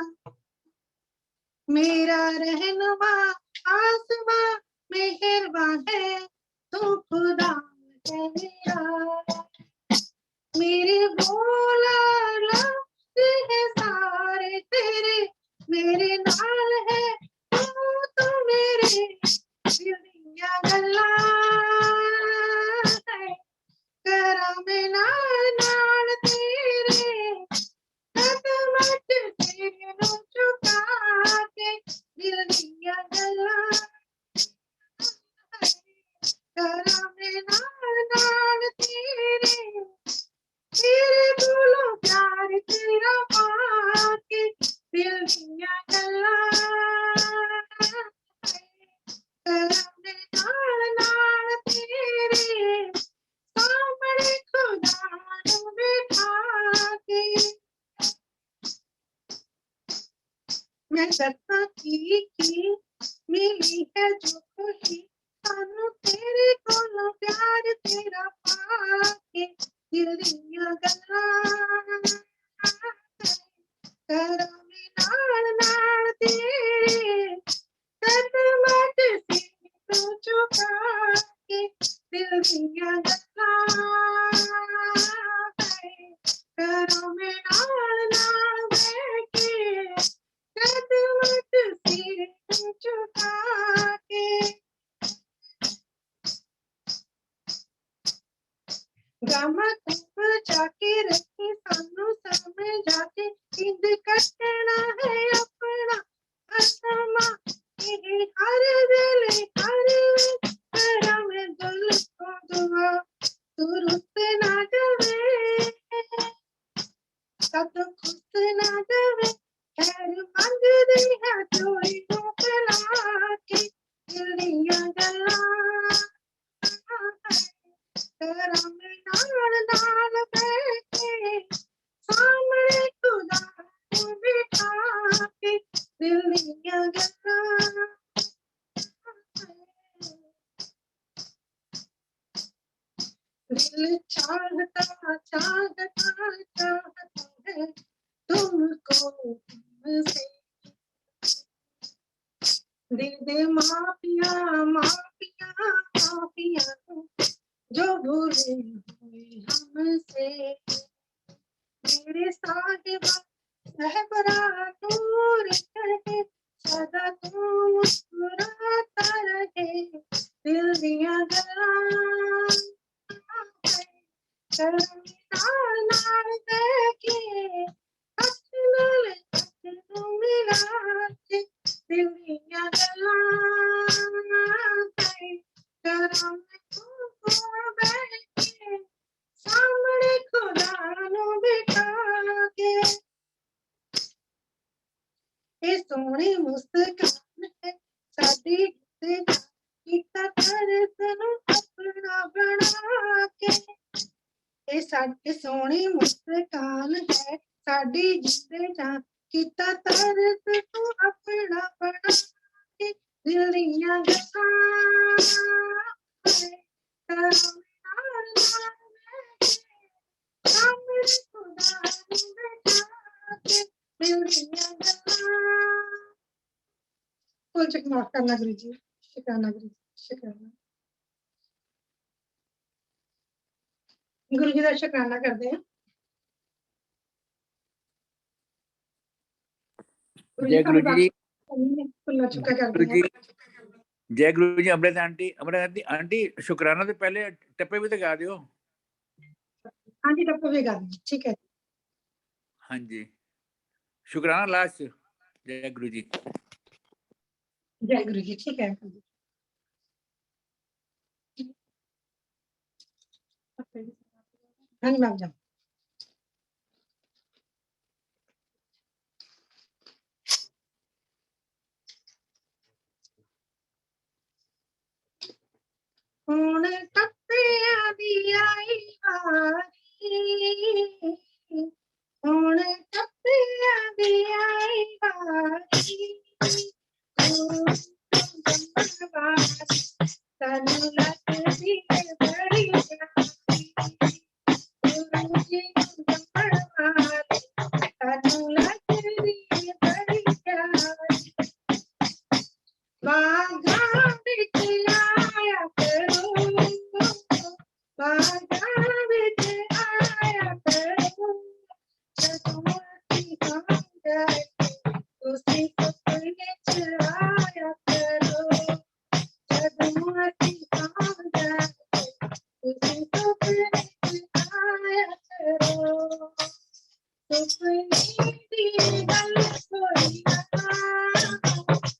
मेरा रहनुमा आसमां मेहरबा है तू खुदा है मेरा मेरे बोला लफ्ज़ है सारे तेरे मेरे नाल है तू मेरे दिल दियां गल्लां है करा मैं नाल तेरे कदमां च तेरे नूं झुका के दिल दियां गल्लां करा मैं नाल तेरे बोलो प्यार तेरा पाके दिल दियां गल्लां करने नाल तेरे सामने खुदा नूं बिठा के मैं दस्सां की मिली है जो खुशी सानू तेरे कोलों प्यार तेरा पाके दिल दियां गल्लां करा मैं नाल तेरे कदमां च सिर झुका के दिल दियां गल्लां करा मैं नाल बैठे कदमां च सिर झुका के गामा तुम जाके रखी सानू समझा के इंद कटना है अपना असमा ये हर वेले करा मैं दिल को दुआ तू रुत ना जावे कद खुद ना जावे खैर मंगदी है चोरी को फैला के दिल दियां गल्लां करा मैं नाल बैठे सामने खुदा नूं बिठा के दिल दियां गल्लां दिल चाहता है तुमको तुमसे दे दे माफिया जो भूले हुए हमसे मेरे साहिबा सहबरा नूर रहे सदा तू मुस्कुराता रहे दिल दियां गल्लां नाल नाल सोहनी मुस्कान है साडी ते कीता तरस नू अपना बना के ए साडी सोहनी मुस्कान है साडी जिते जा कीता तरस नू अपना बना के दिल दियां फुल चेक माफ करना गुरु जी, शुक्राना गुरु जी, शुक्राना गुरु जी का शुक्राना करते हैं। जय गुरु जी। खुला चुका गुरु करते जी हैं। जय गुरु जी। अमृत आंटी, आंटी शुक्राना तो पहले टप्पे भी तो गा दियो। हाँ जी टप्पे भी गा दी, ठीक है। हाँ जी शुक्राना लास्ट। जय गुरु जी। जय गुरु जी, ठीक है। हाँ जी मैम जाओ। हुण टप्पियां दी आई वारी, हुण टप्पियां दी आई वारी, तनु लगदी है बड़ी प्यारी, गुरु जी वारी तनु लगदी है बड़ी प्यारी, बागा बिच आया करो, बागा बिच आया करो, जदों असीं गां जाए तुसीं सपने च आया करो, जदों असीं गां जाए तुसीं सपने च आया करो, सुपने दी गल कोई ना,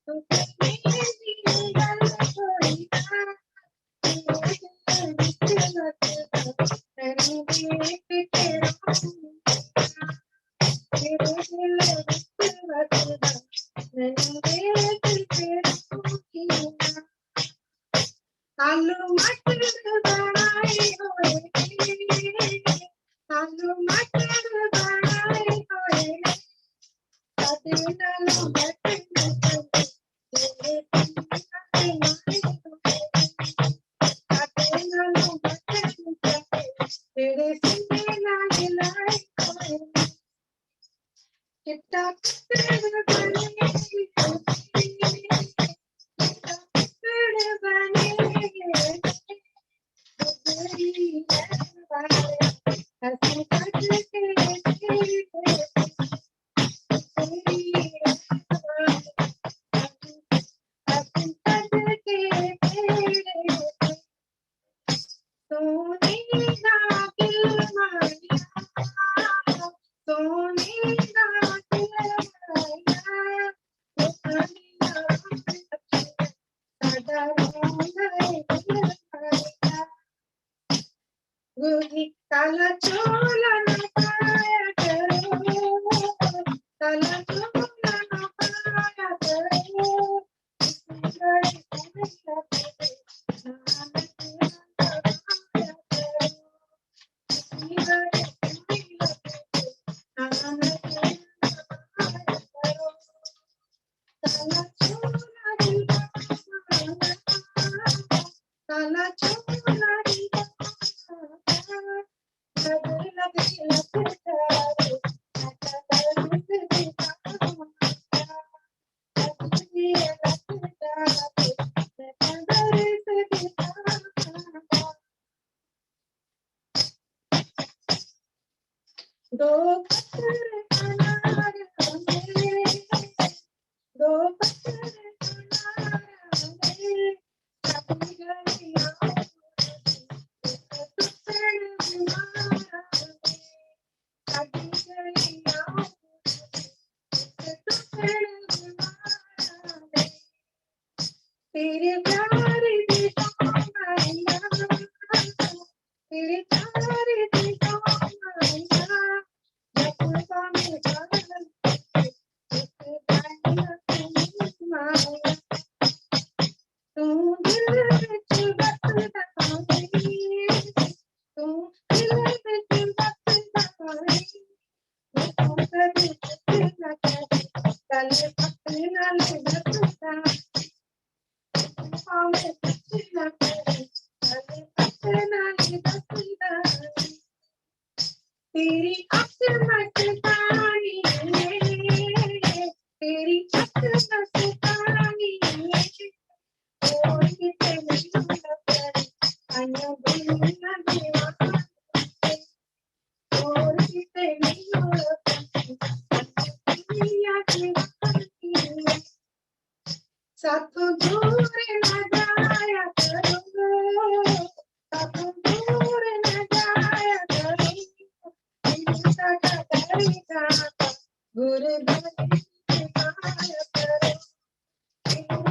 सुपने दी गल कोई ना, तेरे दिल विच तेरे दिल विच वसदा मैनू देख के रूठी ना, आलू मटर बनाए होए, आलू मटर बनाए होए, साडे नालों बटन चले तेरे नाते मारे होए, साडे नालों बटन चले तेरे सीने नाल लाए होए, चिट्टा कपड़ बने चिट्टा कपड़ बने गुजरी रहवारे हंसी कट के तेरे गुजरी रहवारे हंसी कट के तेरे सोने दा दिल मारिया, सोने दा दिल मारिया, सोने दा साडा रोंदा है दिल मारिया, गुरु काला चोला ना पाया करो, काला चोला ना पाया करो, गड़े काला चोला दो पत्थर अनार होंगे, दो पत्थर अनार होंगे, अपनी गलियां टुकड़ बीमार होंगे, अपनी गलियां टुकड़ बीमार होंगे, तेरे प्यार दी माया, तेरे प्यार दी माया, जब में जान एक तेरी अक्ल मस्तानी तेरी अक्ल मस्तानी और किसे नहीं लगा अन्य दुनिया दीवाना और किसे नहीं लगा दुनिया दीवाना साथों दूर न जाया करो साथों दूर न जाया करो सदा करेगा गुरबानी सिखाया करो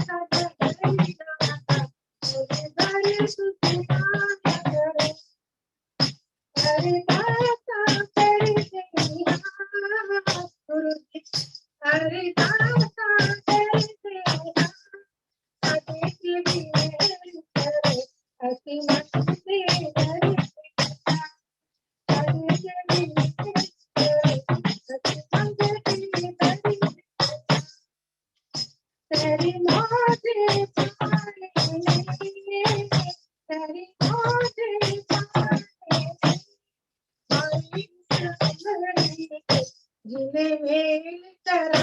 सदा करेगा गुरबानी सिखाया करो हरे दाता तेरी सेवा गुरु जी हरे दाता तेरी सेवा आगे की मेरी करो ऐसी मत से डरे आगे की मेरी करो ऐसी मत से डरे तेरी मौतें पाने तेरी मौतें पाने जिन्हें मेल करा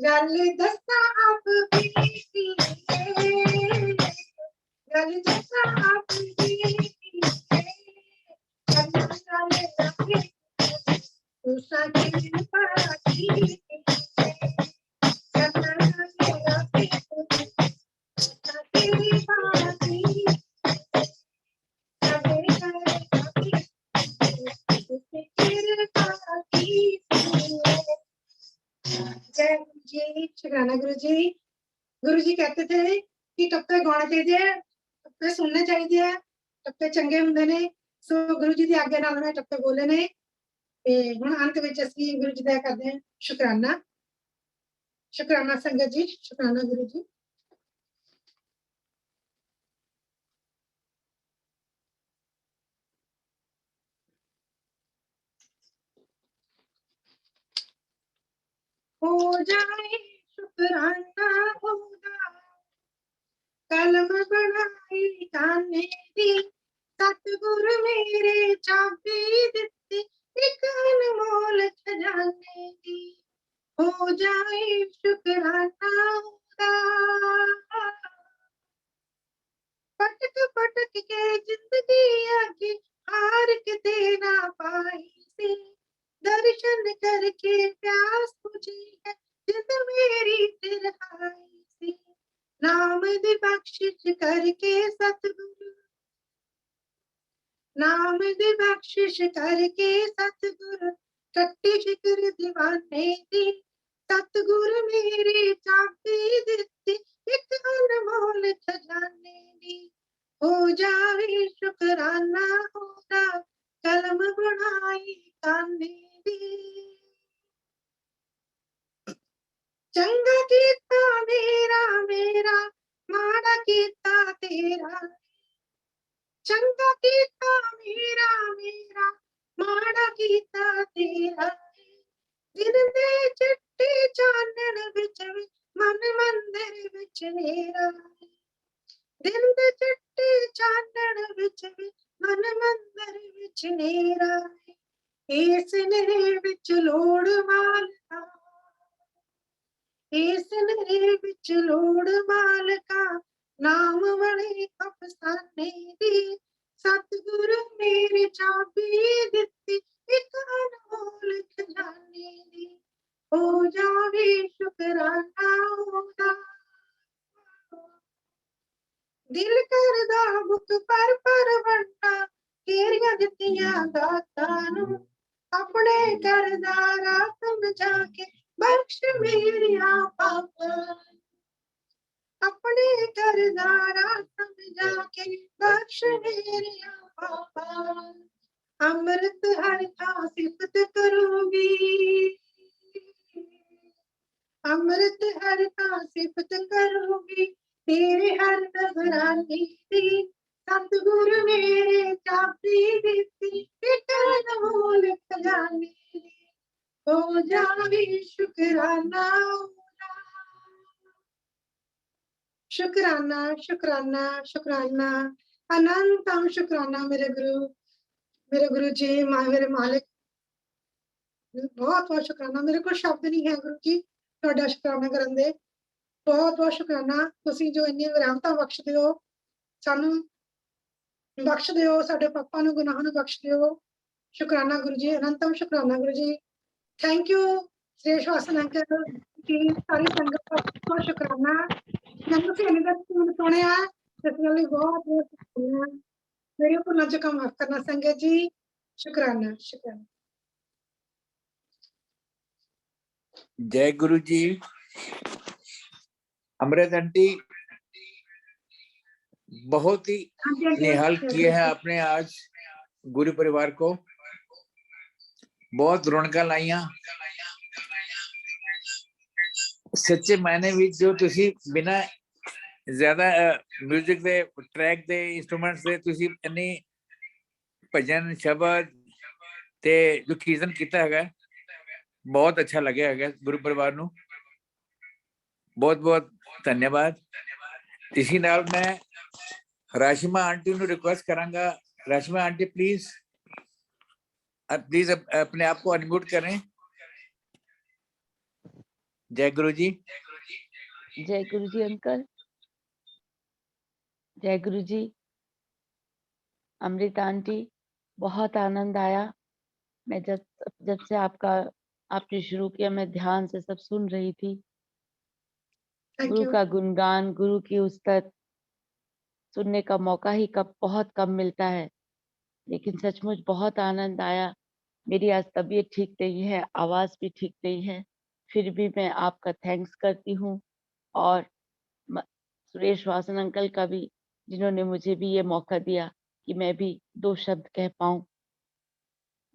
गल दसा आप बीती गल दसा आप बीती उषा की पाती तेरी पाती जय गुरु जी शुक्राना गुरु जी। गुरु जी कहते थे कि टप्पे गाने चाहिए टप्पे सुनने चाहिए टप्पे चंगे हुंदे ने सो गुरु जी दी आज्ञा नाल मैं टप्पे बोले ने ते हुण अंत विच असीं गुरु जी दा करदे हां शुक्राना संगत जी शुक्राना गुरु जी। हो जाए शुक्राना होगा कलम बनाई काने दी सतगुर मेरे चाबी दित्ती एक अनमोल खजाने दी हो जाए शुक्राना होगा पटक पटक के जिंदगी आगे हार के देना पाई सी दर्शन करके प्यास बुझी है जिद मेरी तिरहाई सी नाम दी बख्शिश करके सतगुरु नाम दी बख्शिश करके सतगुरु कट्टी फिक्र दीवाने दी सतगुरु मेरी चाबी दित्ती एक अनमोल खजाने दी हो जावे शुक्राना होगा कलम बनाई काने दी चंगा कीता मेरा मेरा माड़ा कीता तेरा चंगा कीता मेरा मेरा ਮਾੜਾ ਕੀਤਾ ਤੇਰਾ ਦਿਨ ਦੇ ਚਿੱਟੇ ਚਾਨਣ ਵਿੱਚ ਵੀ ਮਨ ਮੰਦਰ ਵਿੱਚ ਮੇਰਾ ਦਿਨ ਦੇ ਚਿੱਟੇ ਚਾਨਣ ਵਿੱਚ ਵੀ ਮਨ ਮੰਦਰ ਵਿੱਚ ਮੇਰਾ ਇਸ ਨੇਰੇ ਵਿੱਚ ਲੋੜ ਮਾਲਕਾ ਇਸ ਨੇਰੇ ਵਿੱਚ ਲੋੜ ਮਾਲਕਾ ਨਾਮ ਵਾਲੇ ਅਫਸਾਨੇ ਦੀ ਸਤਿਗੁਰੂ ਮੇਰੇ ਚਾਬੀ ਦਿੱਤੀ ਇੱਕ ਅਨਮੋਲ ਖਜ਼ਾਨੇ ਦੀ ਹੋ ਜਾਵੇ ਸ਼ੁਕਰਾਨਾ ਉਹਦਾ ਦਿਲ ਕਰਦਾ ਬੁੱਕ ਪਰ ਵੰਡਾ ਤੇਰੀਆਂ ਦਿੱਤੀਆਂ ਦਾਤਾਂ ਨੂੰ ਆਪਣੇ ਕਰਦਾ ਰਾਤ ਮਚਾ ਕੇ ਬਖਸ਼ ਮੇਰੀਆਂ ਪਾਪਾਂ ਆਪਣੇ ਕਰਦਾ ਰਾਤ ਮਚਾ ਕੇ ਬਖਸ਼ ਮੇਰੀਆਂ ਪਾਪਾਂ ਅੰਮ੍ਰਿਤ ਹਰ ਥਾਂ ਸਿਫਤ ਕਰੂੰਗੀ ਅੰਮ੍ਰਿਤ ਹਰ ਥਾਂ ਸਿਫਤ ਕਰੂੰਗੀ ਤੇਰੇ ਹਰ ਨਜ਼ਰਾਨੇ ਦੀ ਸਤਿਗੁਰੂ ਮੇਰੇ ਚਾਬੀ ਦਿੱਤੀ ਇੱਕ ਅਨਮੋਲ ਖਜ਼ਾਨੇ ਦੀ ਹੋ ਜਾਵੇ ਸ਼ੁਕਰਾਨਾ शुक्राना शुक्राना शुक्राना अनंतम शुक्राना मेरे गुरु जी मेरे मालिक बहुत बहुत शुक्राना मेरे को शब्द नहीं है गुरु जी ਤੁਹਾਡਾ ਸ਼ੁਕਰਾਨਾ ਕਰਨ ਦੇ ਬਹੁਤ ਬਹੁਤ ਸ਼ੁਕਰਾਨਾ ਤੁਸੀਂ ਜੋ ਇੰਨੀ ਵਿਰਾਮਤਾ ਬਖਸ਼ਦੇ ਹੋ ਸਾਨੂੰ ਬਖਸ਼ ਦਿਓ ਸਾਡੇ ਪਾਪਾਂ ਨੂੰ ਗੁਨਾਹਾਂ ਨੂੰ ਬਖਸ਼ ਦਿਓ ਸ਼ੁਕਰਾਨਾ ਗੁਰੂ ਜੀ ਅਨੰਤਮ ਸ਼ੁਕਰਾਨਾ ਗੁਰੂ ਜੀ thank you Shri Shwasan uncle ji ਸਾਰੀ ਸੰਗਤ ਦਾ ਬਹੁਤ ਸ਼ੁਕਰਾਨਾ ਮੈਨੂੰ ਕਿ ਇਹਨਾਂ ਦਾ ਸੁਣਿਆ ਇਸ ਲਈ ਬਹੁਤ ਬਹੁਤ ਸ਼ੁਕਰੀਆ ਮੇਰੇ ਭੁੱਲਾਂ ਚੁੱਕਾਂ ਮਾਫ ਕਰਨਾ ਸੰਗਤ ਜੀ ਸ਼ੁਕਰਾਨਾ ਸ਼ੁਕਰਾਨਾ जय गुरु जी। अमृत आंटी बहुत ही निहाल किए हैं आपने आज गुरु परिवार को, बहुत रौनक लाइया सच्चे मायने में जो तुसी बिना ज्यादा म्यूजिक दे ट्रैक दे इंस्ट्रूमेंट्स दे तुसी इन्नी भजन शब्द ते जो कीर्तन किया है बहुत अच्छा लगे है गुरु परिवार नू बहुत बहुत धन्यवाद। इसी नाल मैं राशिमा आंटी नू रिक्वेस्ट करांगा, राशिमा आंटी प्लीज अपने आप को अनम्यूट करें। जय गुरु जी। जय गुरु जी अंकल। जय गुरु जी। अमृत आंटी बहुत आनंद आया। मैं जब से आपने शुरू किया मैं ध्यान से सब सुन रही थी। गुरु का गुणगान, गुरु की उस्तत सुनने का मौका ही बहुत कम मिलता है, लेकिन सचमुच बहुत आनंद आया। मेरी आज तबीयत ठीक नहीं है, आवाज भी ठीक नहीं है, फिर भी मैं आपका थैंक्स करती हूँ और सुरेश वासन अंकल का भी, जिन्होंने मुझे भी ये मौका दिया कि मैं भी 2 शब्द कह पाऊं।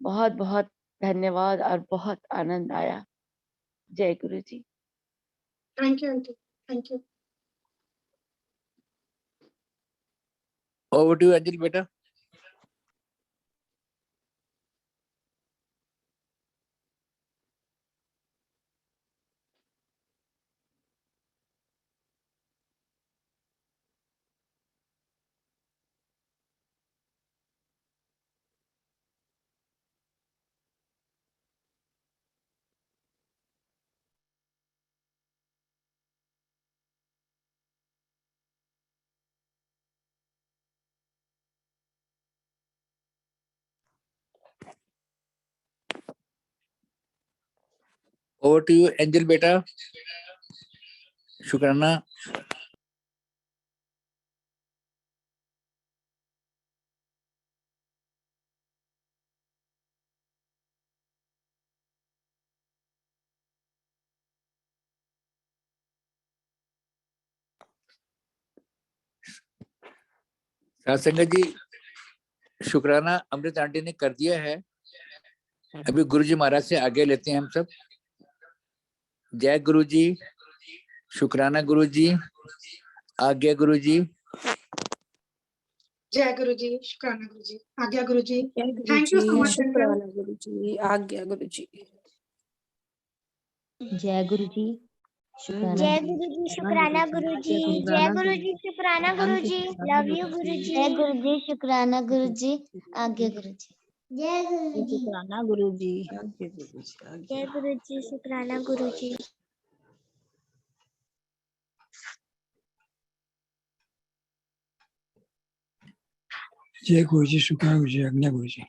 बहुत बहुत धन्यवाद और बहुत आनंद आया। जय Guru ji. Thank you aunty, thank you. Over to Anjali बेटा। ओवर टू यू एंजल बेटा। शुक्राना। संगत जी शुक्राना अमृत आंटी ने कर दिया है, अभी गुरु जी महाराज से आगे लेते हैं हम सब। जय गुरु जी। शुक्राना गुरु जी, आज्ञा गुरु जी। जय गुरु जी, शुक्राना गुरु जी, आज्ञा Guru ji. Thank you so much uncle. शुक्राना गुरु जी, आज्ञा गुरु जी। जय गुरु जी, शुक्राना जय गुरु जी, शुक्राना गुरु जी। जय गुरु जी, शुक्राना गुरु जी। लव यू गुरु जी। जय गुरु जी, शुक्राना गुरु जी, आज्ञा गुरु जी। जय गुरु जी, शुक्राना गुरु जी। जय गुरु जी, शुक्राना गुरु जी। जय गुरु जी, शुक्राना गुरु जी, आज्ञा गुरु जी।